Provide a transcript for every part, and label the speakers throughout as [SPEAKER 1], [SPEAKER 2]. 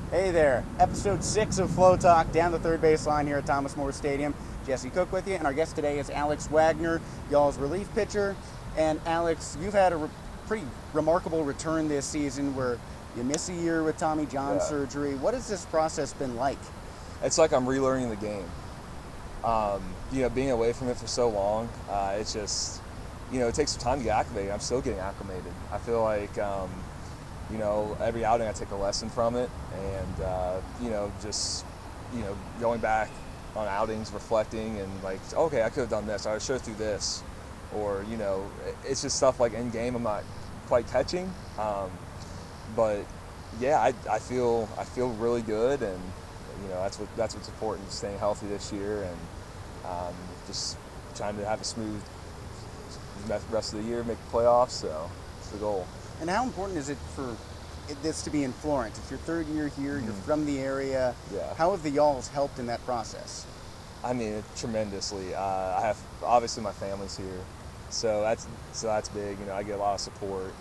[SPEAKER 1] Hey there, episode 6 of Flow Talk, down the third baseline here at Thomas More Stadium. Jesse Cook with you, and our guest today is Alex Wagner, y'all's relief pitcher. And Alex, you've had a pretty remarkable return this season where you miss a year with Tommy John surgery. What has this process been like?
[SPEAKER 2] It's like I'm relearning the game. Being away from it for so long, it's just, it takes some time to get acclimated. I'm still getting acclimated. I feel like, every outing I take a lesson from it, and going back on outings, reflecting, and like, okay, I could have done this. I should have threw this, or it's just stuff like in game I'm not quite catching. But yeah, I feel really good, and that's what's important. Staying healthy this year, and just trying to have a smooth rest of the year, make the playoffs. So it's the goal.
[SPEAKER 1] And how important is it for this to be in Florence? It's your third year here, you're from the area.
[SPEAKER 2] Yeah.
[SPEAKER 1] How have the y'alls helped in that process?
[SPEAKER 2] I mean, tremendously. I have, obviously my family's here, so that's big. I get a lot of support.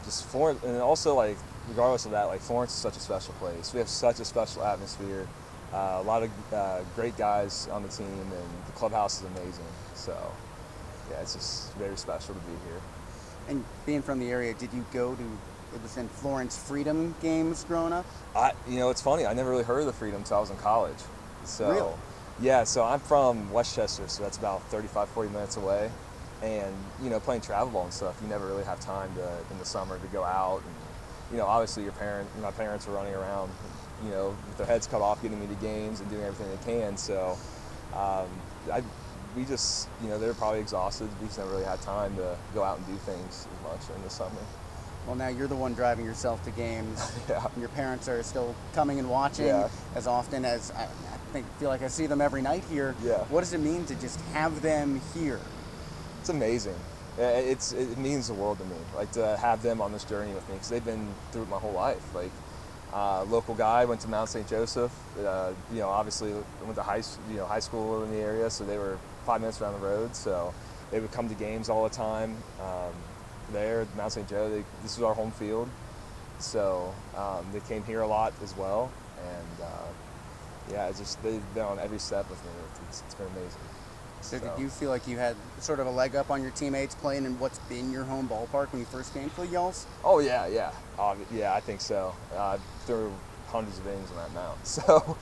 [SPEAKER 2] Just Florence, and also like regardless of that, like Florence is such a special place. We have such a special atmosphere. A lot of great guys on the team, and the clubhouse is amazing. So yeah, it's just very special to be here.
[SPEAKER 1] And being from the area, did you go to, it was in Florence Freedom games growing up?
[SPEAKER 2] It's funny, I never really heard of the Freedom until I was in college. So,
[SPEAKER 1] really?
[SPEAKER 2] Yeah, so I'm from Westchester, so that's about 35, 40 minutes away. And, playing travel ball and stuff, you never really have time in the summer to go out. And, obviously my parents are running around, with their heads cut off, getting me to games and doing everything they can. So, we just, they were probably exhausted. We just never really had time to go out and do things as much in the summer.
[SPEAKER 1] Well, now you're the one driving yourself to games.
[SPEAKER 2] Yeah.
[SPEAKER 1] Your parents are still coming and watching as often as I feel like I see them every night here.
[SPEAKER 2] Yeah.
[SPEAKER 1] What does it mean to just have them here?
[SPEAKER 2] It's amazing. It means the world to me. Like to have them on this journey with me, because they've been through it my whole life. Like local guy, went to Mount St. Joseph. Obviously went to high school in the area, so they were 5 minutes down the road. So they would come to games all the time. There at Mount St. Joe, this was our home field. So they came here a lot as well. And they've been on every step with me. It's been amazing.
[SPEAKER 1] So did you feel like you had sort of a leg up on your teammates playing in what's been your home ballpark when you first came to the y'alls?
[SPEAKER 2] Oh yeah. Yeah, I think so. Threw hundreds of innings on that mound. So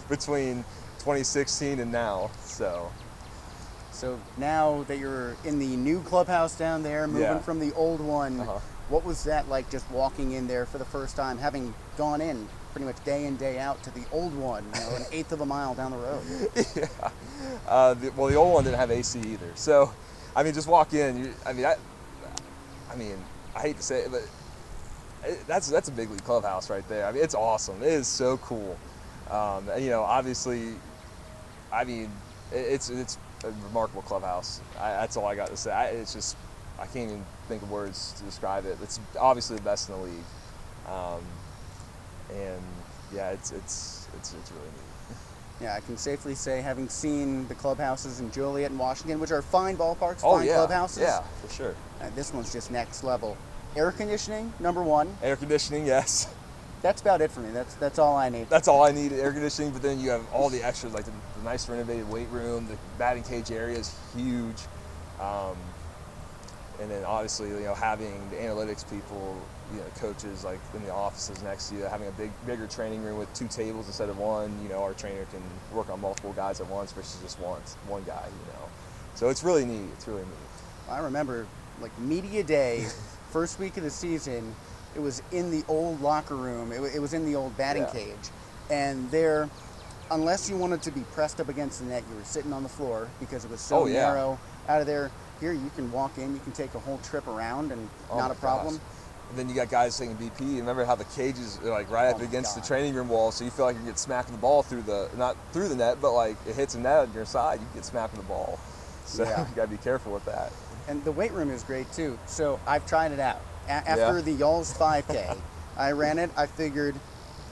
[SPEAKER 2] between 2016 and now,
[SPEAKER 1] So now that you're in the new clubhouse down there, moving from the old one, what was that like, just walking in there for the first time, having gone in pretty much day in, day out to the old one, an eighth of a mile down the road?
[SPEAKER 2] Yeah. The old one didn't have AC either. So, just walk in. I hate to say it, but that's a big league clubhouse right there. It's awesome. It is so cool. Obviously, it's a remarkable clubhouse. That's all I got to say. I can't even think of words to describe it. It's obviously the best in the league. It's really neat.
[SPEAKER 1] Yeah, I can safely say, having seen the clubhouses in Joliet and Washington, which are fine ballparks, fine clubhouses.
[SPEAKER 2] Yeah, for sure.
[SPEAKER 1] This one's just next level. Air conditioning, number one.
[SPEAKER 2] Air conditioning, yes.
[SPEAKER 1] That's about it for me. That's all I need.
[SPEAKER 2] That's all I need, air conditioning, but then you have all the extras, like the nice renovated weight room, the batting cage area is huge. And then obviously, having the analytics people, coaches like in the offices next to you, having a bigger training room with 2 tables instead of 1. Our trainer can work on multiple guys at once versus just one guy, So it's really neat.
[SPEAKER 1] I remember, like, media day, first week of the season, it was in the old locker room. It was in the old batting cage. And there, unless you wanted to be pressed up against the net, you were sitting on the floor because it was so narrow. Out of there, here you can walk in, you can take a whole trip around and not a problem.
[SPEAKER 2] And then you got guys taking BP. Remember how the cages are like right up against the training room wall, so you feel like you get smacked with the ball not through the net, but like it hits a net on your side, you get smacked with the ball. So you got to be careful with that.
[SPEAKER 1] And the weight room is great too. So I've tried it out. After the y'all's 5K, I ran it. I figured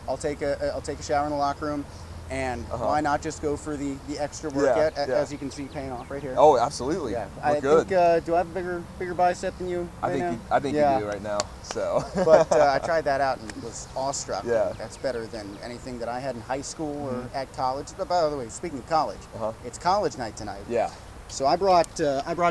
[SPEAKER 1] I'll take a shower in the locker room, and why not just go for the extra workout? As you can see, paying off right here.
[SPEAKER 2] Oh, absolutely.
[SPEAKER 1] Yeah,
[SPEAKER 2] We're good.
[SPEAKER 1] Think, do I have a bigger bicep than you?
[SPEAKER 2] I think you do right now. So.
[SPEAKER 1] But I tried that out and was awestruck.
[SPEAKER 2] Yeah.
[SPEAKER 1] That's better than anything that I had in high school or at college. But by the way, speaking of college, it's college night tonight.
[SPEAKER 2] Yeah.
[SPEAKER 1] So I brought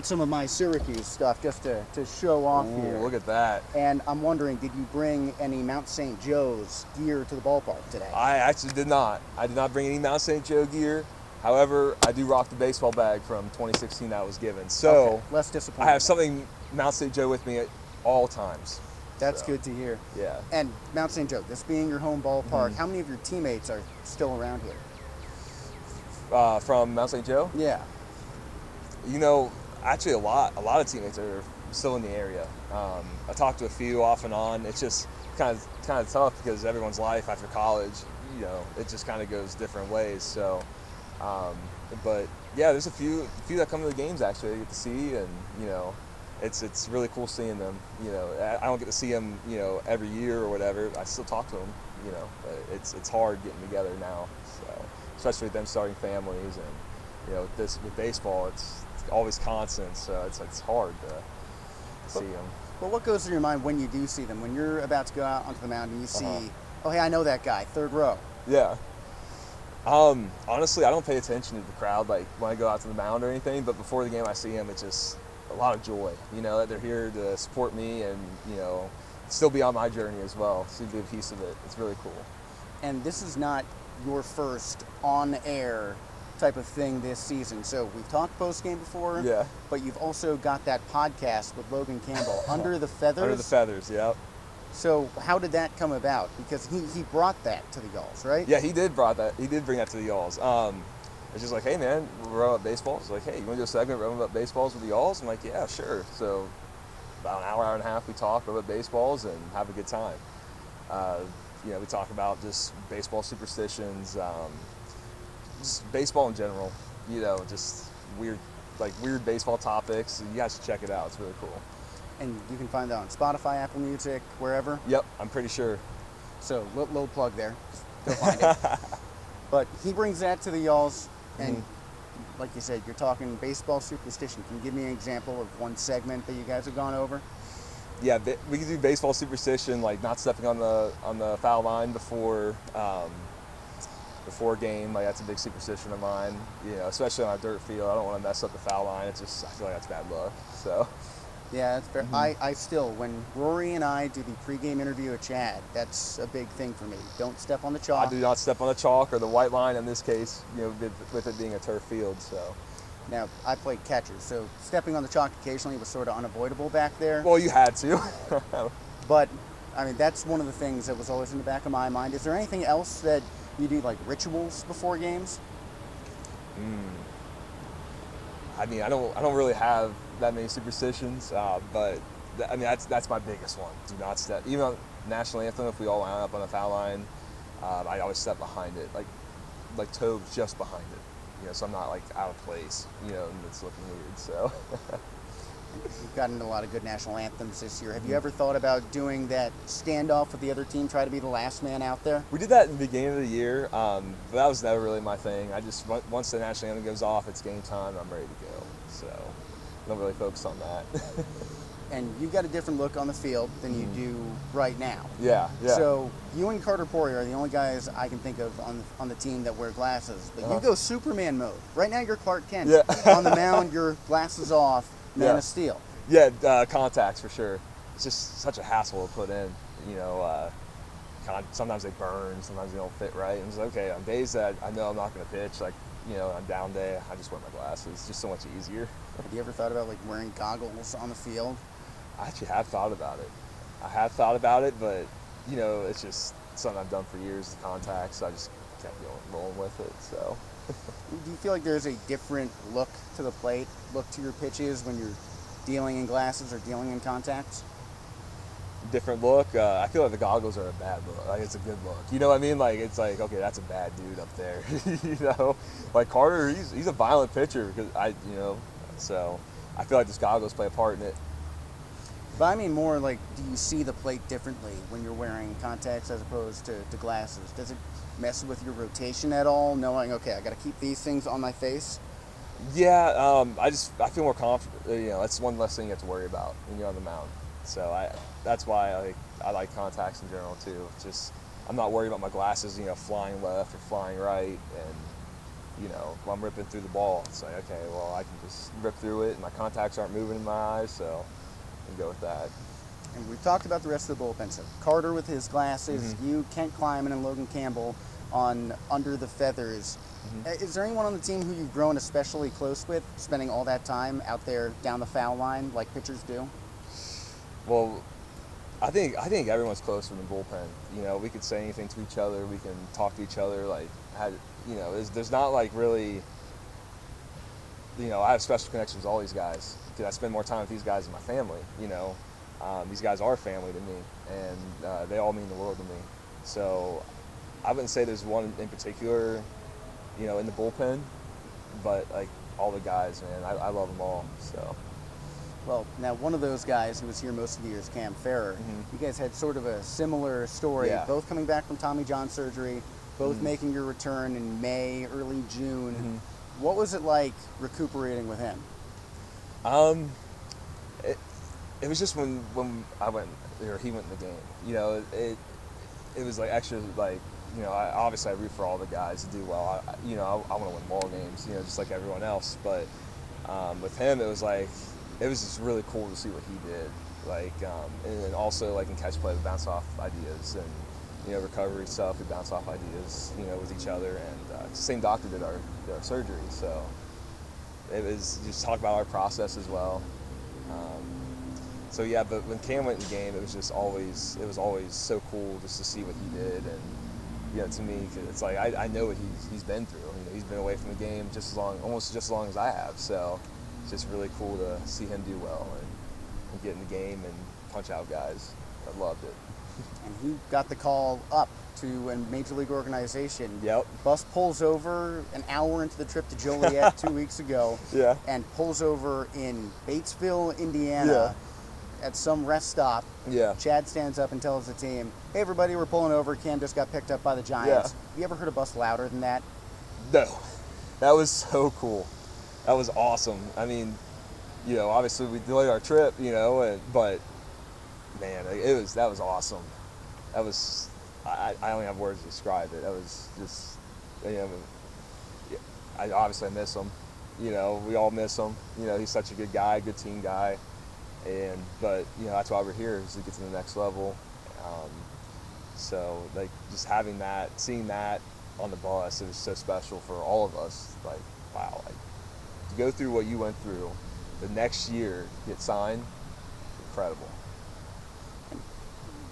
[SPEAKER 1] some of my Syracuse stuff just to show off here.
[SPEAKER 2] Look at that.
[SPEAKER 1] And I'm wondering, did you bring any Mount St. Joe's gear to the ballpark today?
[SPEAKER 2] I actually did not. I did not bring any Mount St. Joe gear. However, I do rock the baseball bag from 2016 I was given. So
[SPEAKER 1] okay, less disappointing.
[SPEAKER 2] I have something Mount St. Joe with me at all times.
[SPEAKER 1] That's good to hear.
[SPEAKER 2] Yeah.
[SPEAKER 1] And Mount St. Joe, this being your home ballpark, how many of your teammates are still around here?
[SPEAKER 2] From Mount St. Joe?
[SPEAKER 1] Yeah.
[SPEAKER 2] You know, actually a lot of teammates are still in the area. I talked to a few off and on. It's just kind of tough because everyone's life after college, you know, it just kind of goes different ways. So, but yeah, there's a few that come to the games actually I get to see, and you know, it's really cool seeing them. You know, I don't get to see them, you know, every year or whatever. I still talk to them, you know, but it's hard getting together now. So, especially with them starting families, and you know, with baseball, it's always constant, so it's hard to see them.
[SPEAKER 1] Well, what goes through your mind when you do see them? When you're about to go out onto the mound and you see, oh, hey, I know that guy, third row.
[SPEAKER 2] Yeah. Honestly, I don't pay attention to the crowd like when I go out to the mound or anything, but before the game I see them, it's just a lot of joy, you know, that they're here to support me and, you know, still be on my journey as well, so be a piece of it. It's really cool.
[SPEAKER 1] And this is not your first on-air type of thing this season. So we've talked post-game before, but you've also got that podcast with Logan Campbell, Under the Feathers.
[SPEAKER 2] Under the Feathers, yep.
[SPEAKER 1] So how did that come about? Because he brought that to the Y'alls, right?
[SPEAKER 2] Yeah, he did bring that to the Y'alls. It's just like, hey man, we're running up baseballs. Like, hey, you want to do a segment running up baseballs with the Y'alls? I'm like, yeah, sure. So about an hour and a half we talk about baseballs and have a good time. You know, we talk about just baseball superstitions, just baseball in general, you know, just weird baseball topics. You guys should check it out. It's really cool.
[SPEAKER 1] And you can find that on Spotify, Apple Music, wherever?
[SPEAKER 2] Yep, I'm pretty sure.
[SPEAKER 1] So, little plug there. Go find it. But he brings that to the Y'alls, and like you said, you're talking baseball superstition. Can you give me an example of one segment that you guys have gone over?
[SPEAKER 2] Yeah, we can do baseball superstition, like not stepping on the foul line before game. Like that's a big superstition of mine. You know, especially on a dirt field, I don't want to mess up the foul line. It's just I feel like that's bad luck. So.
[SPEAKER 1] Yeah, that's fair. I still, when Rory and I do the pregame interview at Chad, that's a big thing for me. Don't step on the chalk.
[SPEAKER 2] I do not step on the chalk or the white line in this case, you know, with it being a turf field. So.
[SPEAKER 1] Now, I played catcher, so stepping on the chalk occasionally was sort of unavoidable back there.
[SPEAKER 2] Well, you had to.
[SPEAKER 1] But, I mean, that's one of the things that was always in the back of my mind. Is there anything else that you do, like rituals before games?
[SPEAKER 2] I mean, I don't really have that many superstitions, but I mean that's my biggest one. Do not step. Even on national anthem, if we all line up on the foul line, I always step behind it, like toes just behind it. You know, so I'm not like out of place. You know, and it's looking weird. So.
[SPEAKER 1] You've gotten a lot of good national anthems this year. Have you ever thought about doing that standoff with the other team, try to be the last man out there?
[SPEAKER 2] We did that in the beginning of the year, but that was never really my thing. I just, once the national anthem goes off, it's game time, I'm ready to go. So I don't really focus on that.
[SPEAKER 1] And you've got a different look on the field than you do right now.
[SPEAKER 2] Yeah.
[SPEAKER 1] So you and Carter Poirier are the only guys I can think of on the team that wear glasses. But you go Superman mode. Right now you're Clark Kent.
[SPEAKER 2] Yeah.
[SPEAKER 1] On the mound, your glasses off. Man of Steel.
[SPEAKER 2] Yeah, contacts for sure. It's just such a hassle to put in. You know, sometimes they burn, sometimes they don't fit right. And it's okay, on days that I know I'm not going to pitch, like, you know, on down day, I just wear my glasses. It's just so much easier.
[SPEAKER 1] Have you ever thought about like wearing goggles on the field?
[SPEAKER 2] I actually have thought about it. But, you know, it's just something I've done for years, the contacts, so I just kept rolling with it, so.
[SPEAKER 1] Do you feel like there's a different look to the plate, look to your pitches when you're dealing in glasses or dealing in contacts?
[SPEAKER 2] Different look? I feel like the goggles are a bad look. Like, it's a good look. You know what I mean? Like, it's like, okay, that's a bad dude up there. You know? Like, Carter, he's a violent pitcher, because so I feel like these goggles play a part in it.
[SPEAKER 1] But I mean more like, do you see the plate differently when you're wearing contacts as opposed to glasses? Does it mess with your rotation at all, knowing, okay, I got to keep these things on my face?
[SPEAKER 2] Yeah, I feel more confident. That's one less thing you have to worry about when you're on the mound. So that's why I like contacts in general too. Just I'm not worried about my glasses, flying left or flying right, and if I'm ripping through the ball, it's like, okay, well, I can just rip through it, and my contacts aren't moving in my eyes, so I can go with that.
[SPEAKER 1] And we've talked about the rest of the bullpen. So Carter with his glasses, you, Kent Kleiman, and Logan Campbell on Under the Feathers. Is there anyone on the team who you've grown especially close with, spending all that time out there down the foul line like pitchers do?
[SPEAKER 2] Well, I think everyone's close in the bullpen. We could say anything to each other. We can talk to each other. There's not like really. I have special connections with all these guys because I spend more time with these guys than my family. These guys are family to me, and they all mean the world to me. So I wouldn't say there's one in particular, in the bullpen, but like all the guys, man, I love them all. So.
[SPEAKER 1] Well, now one of those guys who was here most of the year is Cam Farrer. You guys had sort of a similar story, both coming back from Tommy John surgery, both making your return in May, early June. What was it like recuperating with him?
[SPEAKER 2] It was just when I went, or he went in the game. It was like extra, like, obviously I root for all the guys to do well. I want to win ball games, just like everyone else. But with him, it was just really cool to see what he did. And also like in catch play, we bounce off ideas, and recovery stuff, we bounce off ideas, with each other. And the same doctor did our surgery, so it was just talk about our process as well. But when Cam went in the game, it was always so cool just to see what he did. And to me, it's like I know what he's been through. He's been away from the game almost just as long as I have. So it's just really cool to see him do well and get in the game and punch out guys. I loved it.
[SPEAKER 1] And he got the call up to a major league organization.
[SPEAKER 2] Yep.
[SPEAKER 1] Bus pulls over an hour into the trip to Joliet 2 weeks ago.
[SPEAKER 2] Yeah.
[SPEAKER 1] And pulls over in Batesville, Indiana. At some rest stop.
[SPEAKER 2] Yeah.
[SPEAKER 1] Chad stands up and tells the team, "Hey everybody, we're pulling over. Cam just got picked up by the Giants." Have you ever heard a bus louder than that?
[SPEAKER 2] No. That was so cool. That was awesome. I mean, obviously we delayed our trip, but man, that was awesome. That was, I only have words to describe it. That was just, I miss him. We all miss him. He's such a good guy, good team guy. But that's why we're here, is to get to the next level. So just having that, seeing that on the bus, it was so special for all of us. Wow, to go through what you went through, the next year get signed, incredible.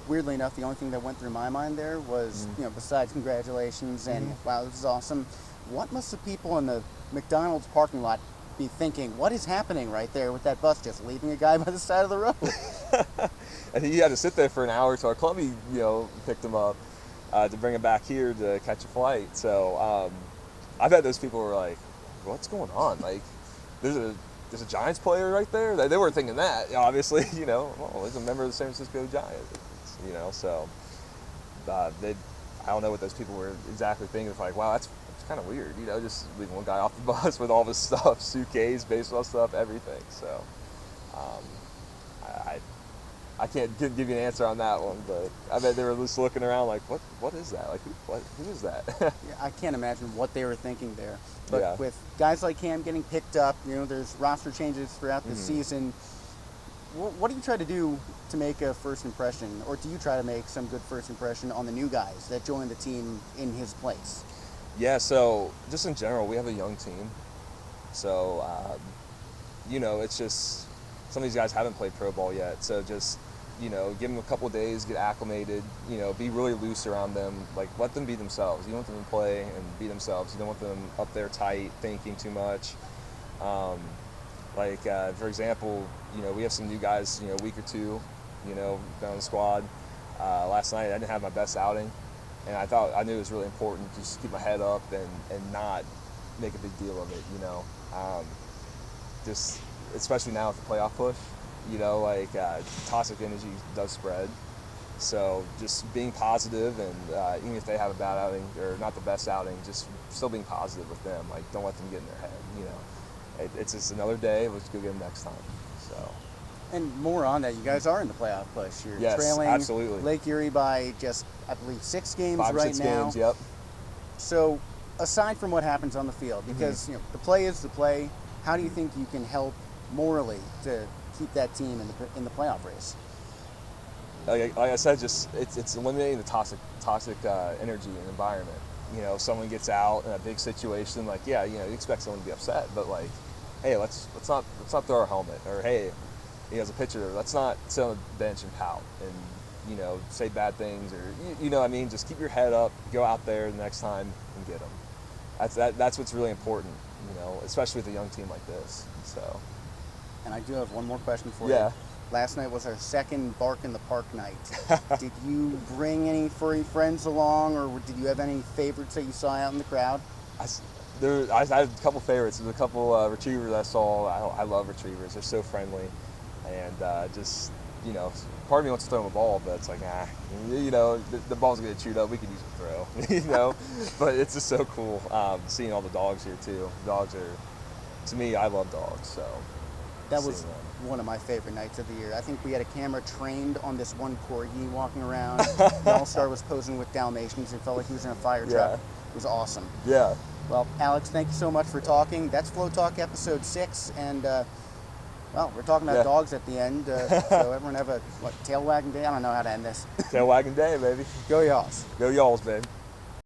[SPEAKER 1] Weirdly enough, the only thing that went through my mind there was, besides congratulations and wow, this is awesome, what must the people in the McDonald's parking lot be thinking? What is happening right there with that bus just leaving a guy by the side of the road?
[SPEAKER 2] And he had to sit there for an hour till our clubby, picked him up to bring him back here to catch a flight. So I bet those people were like, "What's going on? There's a Giants player right there." They weren't thinking that, obviously. Well, he's a member of the San Francisco Giants. So I don't know what those people were exactly thinking. It's like, wow, that's kind of weird, just leaving one guy off the bus with all this stuff, suitcase, baseball stuff, everything. So I can't give you an answer on that one, but I bet they were just looking around like, what is that? Who is that?
[SPEAKER 1] Yeah, I can't imagine what they were thinking there. But with guys like Cam getting picked up, there's roster changes throughout the season. What do you try to do to make a first impression, or do you try to make some good first impression on the new guys that join the team in his place?
[SPEAKER 2] Yeah, so just in general, we have a young team. So, it's just some of these guys haven't played pro ball yet. So just, give them a couple of days, get acclimated, be really loose around them. Let them be themselves. You want them to play and be themselves. You don't want them up there tight, thinking too much. For example, we have some new guys, a week or two, down on the squad. Last night, I didn't have my best outing. And I knew it was really important to just keep my head up and not make a big deal of it, just especially now with the playoff push, You know, like toxic energy does spread. So just being positive, and even if they have a bad outing or not the best outing, just still being positive with them. Like, don't let them get in their head. You know, it's just another day. Let's go get them next time. So.
[SPEAKER 1] And more on that, you guys are in the playoff push. You're
[SPEAKER 2] Yes,
[SPEAKER 1] trailing
[SPEAKER 2] absolutely.
[SPEAKER 1] Lake Erie by just, I believe, 6 games
[SPEAKER 2] 5 or
[SPEAKER 1] right
[SPEAKER 2] 6
[SPEAKER 1] now.
[SPEAKER 2] games, yep.
[SPEAKER 1] So, aside from what happens on the field, because you know the play is the play, how do you think you can help morally to keep that team in the playoff race?
[SPEAKER 2] Like I said, just it's eliminating the toxic energy and environment. You know, if someone gets out in a big situation, like, yeah, you know, you expect someone to be upset, but like, hey, let's not throw our helmet, or hey, you know, as a pitcher, let's not sit on the bench and pout and, you know, say bad things, or you know what I mean. Just keep your head up, go out there the next time and get them. That's what's really important, you know, especially with a young team like this. So.
[SPEAKER 1] And I do have one more question for
[SPEAKER 2] Yeah.
[SPEAKER 1] you. Last night was our second Bark in the Park night. Did you bring any furry friends along, or did you have any favorites that you saw out in the crowd?
[SPEAKER 2] I had a couple favorites. There's a couple retrievers I saw. I love retrievers. They're so friendly, and just, you know, part of me wants to throw them a ball, but it's like, you know, the ball's gonna get chewed up. We can use a throw, you know. But it's just so cool seeing all the dogs here too. Dogs are, to me, I love dogs. So
[SPEAKER 1] that was one of my favorite nights of the year. I think we had a camera trained on this one corgi walking around. The All-Star was posing with Dalmatians and felt like he was in a fire truck.
[SPEAKER 2] Yeah.
[SPEAKER 1] It was awesome.
[SPEAKER 2] Yeah.
[SPEAKER 1] Well, Alex, thank you so much for talking. That's Flow Talk episode 6, and well, we're talking about dogs at the end. So everyone have a tail wagging day. I don't know how to end this.
[SPEAKER 2] Tail wagging day, baby.
[SPEAKER 1] Go Y'alls.
[SPEAKER 2] Go Y'alls, baby.